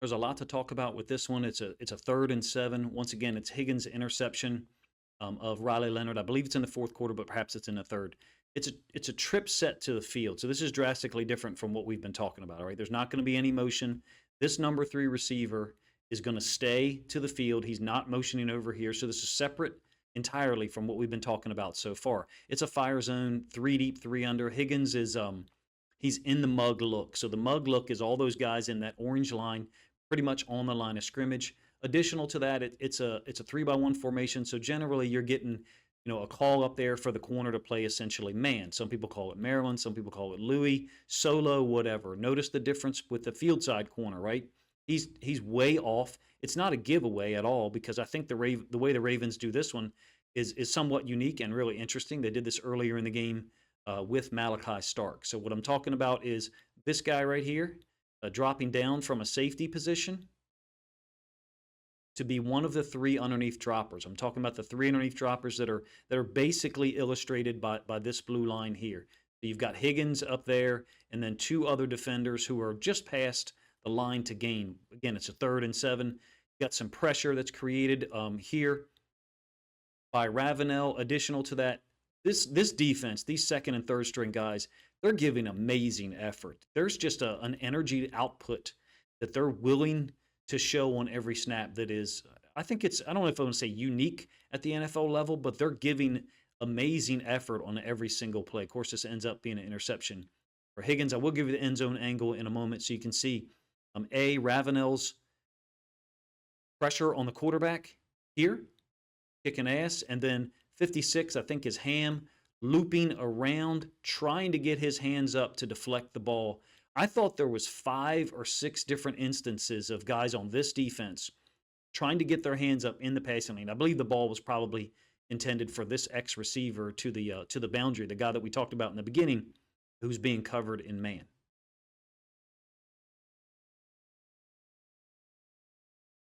There's a lot to talk about with this one. It's a 3rd and 7. Once again, it's Higgins' interception of Riley Leonard. I believe it's in the fourth quarter, but perhaps it's in the third. It's a trip set to the field. So this is drastically different from what we've been talking about. All right, there's not going to be any motion. This number 3 receiver is going to stay to the field. He's not motioning over here. So this is separate entirely from what we've been talking about so far. It's a fire zone, 3 deep, 3 under. Higgins is he's in the mug look. So the mug look is all those guys in that orange line, pretty much on the line of scrimmage. Additional to that, it's a 3-by-1 formation. So generally, you're getting a call up there for the corner to play essentially man. Some people call it Maryland, some people call it Louis, solo, whatever. Notice the difference with the field side corner, right? He's way off. It's not a giveaway at all because I think the way the Ravens do this one is somewhat unique and really interesting. They did this earlier in the game with Malachi Stark. So what I'm talking about is this guy right here dropping down from a safety position to be one of the 3 underneath droppers. I'm talking about the 3 underneath droppers that are basically illustrated by this blue line here. So you've got Higgins up there and then 2 other defenders who are just past the line to gain. Again, it's a 3rd and 7. You've got some pressure that's created here by Ravenel. Additional to that, this defense, these 2nd and 3rd string guys, they're giving amazing effort. There's just an energy output that they're willing to show on every snap that is, I don't know if I want to say unique at the NFL level, but they're giving amazing effort on every single play. Of course, this ends up being an interception for Higgins. I will give you the end zone angle in a moment so you can see Ravenel's pressure on the quarterback here, kicking ass, and then 56, I think, is Ham looping around, trying to get his hands up to deflect the ball. I thought there was 5 or 6 different instances of guys on this defense trying to get their hands up in the passing lane. I believe the ball was probably intended for this ex-receiver to the boundary, the guy that we talked about in the beginning, who's being covered in man.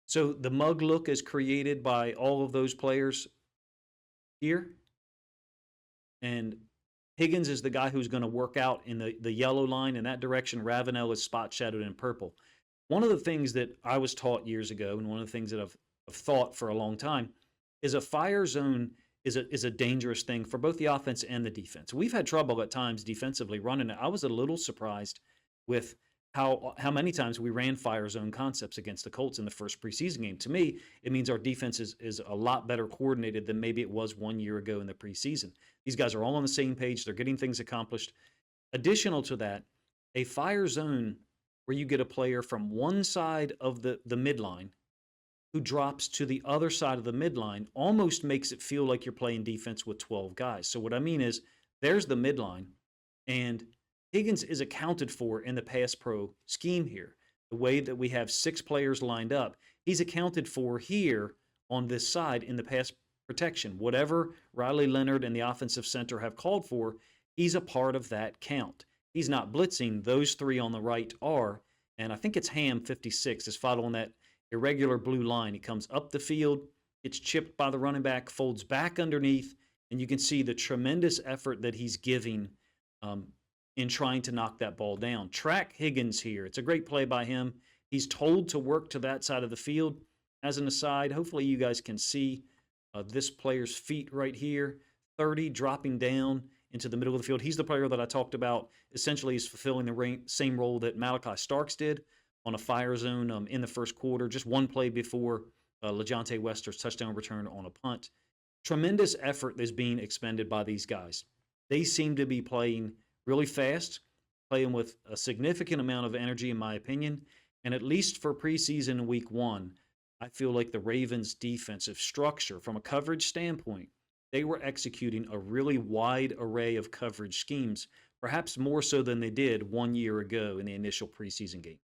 So the mug look is created by all of those players here. And Higgins is the guy who's going to work out in the yellow line in that direction. Ravenel is spot shadowed in purple. One of the things that I was taught years ago, and one of the things that I've thought for a long time, is a fire zone is a dangerous thing for both the offense and the defense. We've had trouble at times defensively running it. I was a little surprised with how many times we ran fire zone concepts against the Colts in the first preseason game. To me, it means our defense is a lot better coordinated than maybe it was 1 year ago in the preseason. These guys are all on the same page. They're getting things accomplished. Additional to that, a fire zone where you get a player from one side of the midline who drops to the other side of the midline almost makes it feel like you're playing defense with 12 guys. So what I mean is there's the midline, and Higgins is accounted for in the pass pro scheme here. The way that we have 6 players lined up, he's accounted for here on this side in the pass protection. Whatever Riley Leonard and the offensive center have called for, he's a part of that count. He's not blitzing. Those 3 on the right are, and I think it's Ham 56 is following that irregular blue line. He comes up the field, gets chipped by the running back, folds back underneath, and you can see the tremendous effort that he's giving in trying to knock that ball down. Track Higgins here. It's a great play by him. He's told to work to that side of the field. As an aside, hopefully you guys can see this player's feet right here, 30 dropping down into the middle of the field. He's the player that I talked about. Essentially, he's fulfilling the same role that Malachi Starks did on a fire zone in the first quarter, just one play before LeJontay Wester's touchdown return on a punt. Tremendous effort is being expended by these guys. They seem to be playing really fast, playing with a significant amount of energy, in my opinion. And at least for preseason week 1, I feel like the Ravens' defensive structure, from a coverage standpoint, they were executing a really wide array of coverage schemes, perhaps more so than they did 1 year ago in the initial preseason game.